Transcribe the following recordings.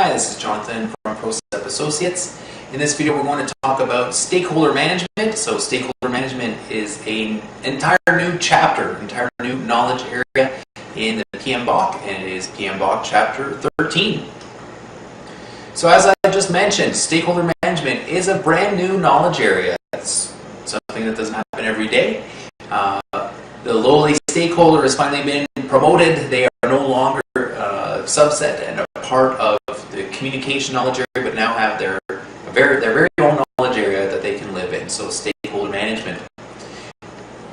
Hi, this is Jonathan from Procept Associates. In this video we're going to talk about stakeholder management. So stakeholder management is an entire new chapter, entire new knowledge area in the PMBOK, and it is PMBOK chapter 13. So as I just mentioned, stakeholder management is a brand new knowledge area. It's something that doesn't happen every day. The lowly stakeholder has finally been promoted. They are no longer a subset and a part of the communication knowledge area, but now have their very own knowledge area that they can live in. So stakeholder management.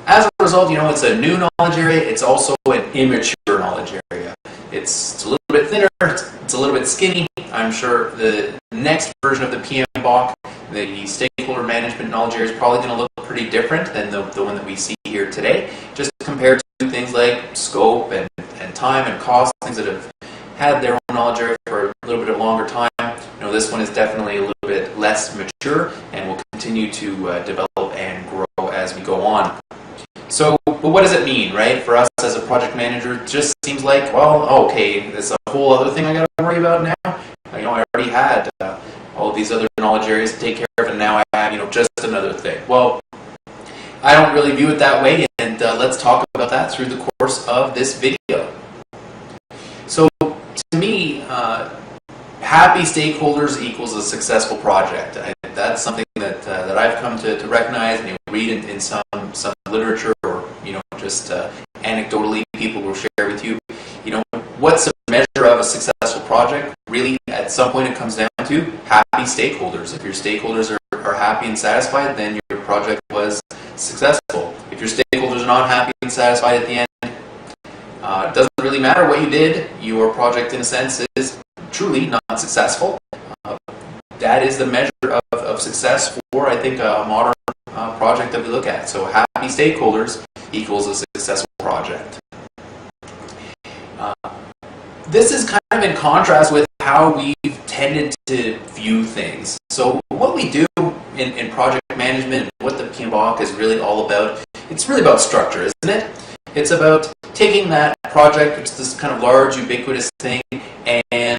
As a result, it's a new knowledge area. It's also an immature knowledge area. It's a little bit thinner. It's a little bit skinny. I'm sure the next version of the PMBOK, the stakeholder management knowledge area, is probably going to look pretty different than the one that we see here today, just compared to things like scope and time and cost, things that have had their own knowledge area for a little bit of longer time. This one is definitely a little bit less mature and will continue to develop and grow as we go on. So, but what does it mean, right? For us as a project manager, it just seems like, well, okay, there's a whole other thing I got to worry about now. I already had all of these other knowledge areas to take care of, and now I have, just another thing. Well, I don't really view it that way, and let's talk about that through the course of this video. So, to me, happy stakeholders equals a successful project. That's something that I've come to recognize, and read in some literature, or just anecdotally people will share with you. What's the measure of a successful project? Really, at some point it comes down to happy stakeholders. If your stakeholders are happy and satisfied, then your project was successful. If your stakeholders are not happy and satisfied at the end, it doesn't really matter what you did. Your project, in a sense, is truly not successful. That is the measure of success for, I think, a modern project that we look at. So happy stakeholders equals a successful project. This is kind of in contrast with how we've tended to view things. So what we do in project management, and what the PMBOK is really all about, it's really about structure, isn't it? It's about taking that project, which is this kind of large, ubiquitous thing, and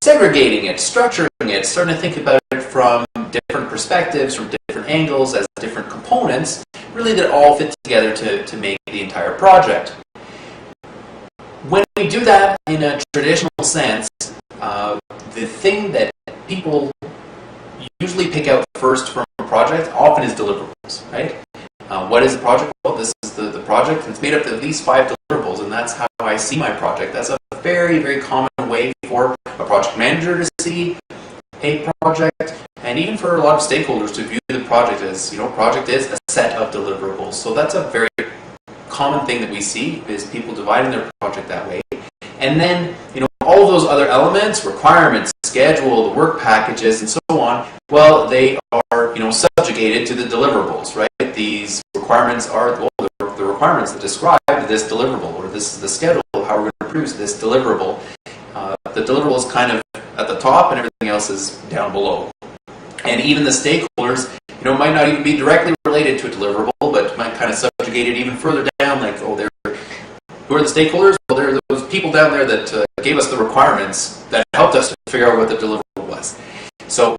segregating it, structuring it, starting to think about it from different perspectives, from different angles, as different components, really that all fit together to make the entire project. When we do that in a traditional sense, the thing that people usually pick out first from a project often is deliverables, right? What is a project? Well, this is the project, and it's made up of these 5 deliverables, and that's how I see my project. That's a very, very common way for a project manager to see a project, and even for a lot of stakeholders to view the project as, project is a set of deliverables. So that's a very common thing that we see, is people dividing their project that way. And then, all of those other elements, requirements, schedule, the work packages, and so on, well, they are, subjugated to the deliverables, right? These requirements are, the requirements that describe this deliverable, or this is the schedule of how we're going to produce this deliverable. The deliverable is kind of at the top, and everything else is down below. And even the stakeholders, might not even be directly related to a deliverable, but might kind of subjugate it even further down, like, who are the stakeholders? Well, they're those people down there that gave us the requirements that helped us to figure out what the deliverable was. So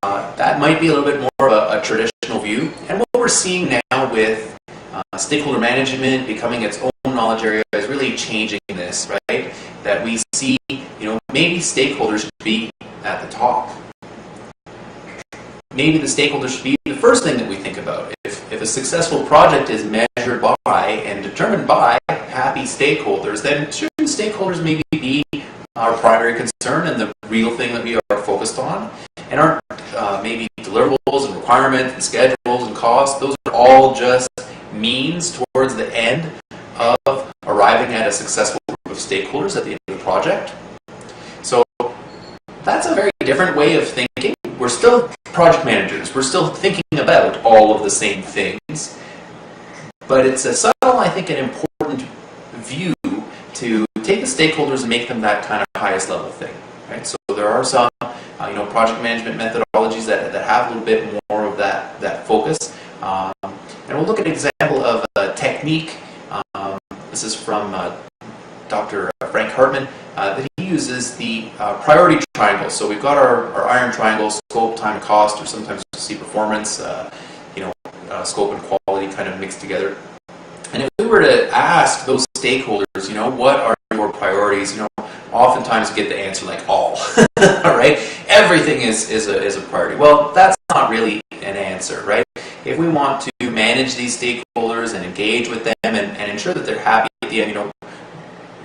that might be a little bit more of a traditional view. And what we're seeing now with stakeholder management becoming its own knowledge area is really changing this, right? That we see, maybe stakeholders should be at the top. Maybe the stakeholders should be the first thing that we think about. If a successful project is measured by and determined by happy stakeholders, then shouldn't stakeholders maybe be our primary concern and the real thing that we are focused on? And aren't maybe deliverables and requirements and schedules and costs, those are all just means towards the end of arriving at a successful group of stakeholders at the end of the project? So that's a very different way of thinking. We're still project managers. We're still thinking about all of the same things. But it's a subtle, I think, an important view to take the stakeholders and make them that kind of highest level thing. Right? So there are some project management methodologies that have a little bit more of that focus. And we'll look at an example of a technique. This is from Dr. Frank Hartman, that he use is the priority triangle. So we've got our iron triangle: scope, time, and cost, or sometimes you see performance, scope and quality kind of mixed together. And if we were to ask those stakeholders, what are your priorities? Oftentimes you get the answer like all. All right, everything is a priority. Well, that's not really an answer, right? If we want to manage these stakeholders and engage with them and ensure that they're happy at the end,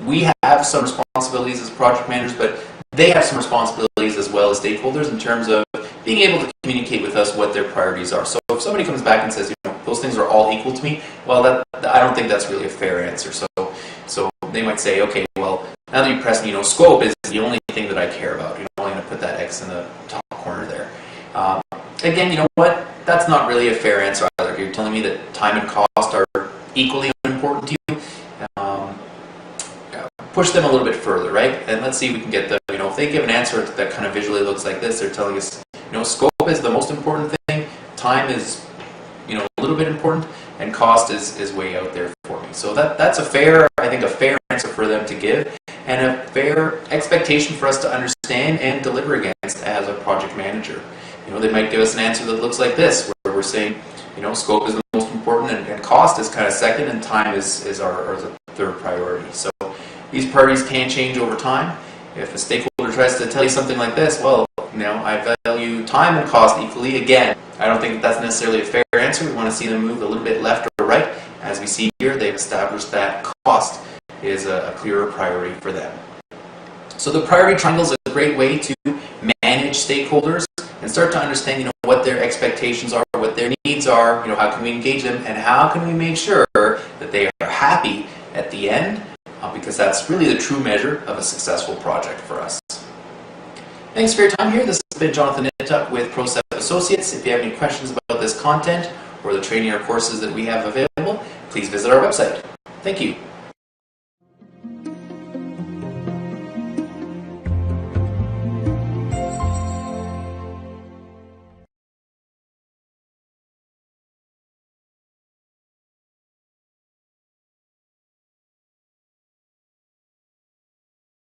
we have some responsibilities as project managers, but they have some responsibilities as well as stakeholders in terms of being able to communicate with us what their priorities are. So if somebody comes back and says, those things are all equal to me, well, I don't think that's really a fair answer. So they might say, okay, well, now that you press me, scope is the only thing that I care about. I'm only going to put that X in the top corner there. Again, you know what? That's not really a fair answer either. You're telling me that time and cost are equally important to you. Push them a little bit further, right? And let's see if we can get them. If they give an answer that kind of visually looks like this, they're telling us, scope is the most important thing, time is, a little bit important, and cost is way out there for me. So that's a fair answer for them to give, and a fair expectation for us to understand and deliver against as a project manager. They might give us an answer that looks like this, where we're saying, scope is the most important, and cost is kind of second, and time is our third priority. So these priorities can change over time. If a stakeholder tries to tell you something like this, well, I value time and cost equally. Again, I don't think that's necessarily a fair answer. We want to see them move a little bit left or right. As we see here, they've established that cost is a clearer priority for them. So the priority triangle is a great way to manage stakeholders and start to understand, what their expectations are, what their needs are, how can we engage them, and how can we make sure that they are happy at the end, because that's really the true measure of a successful project for us. Thanks for your time here. This has been Jonathan Nituch with Procept Associates. If you have any questions about this content or the training or courses that we have available, please visit our website. Thank you.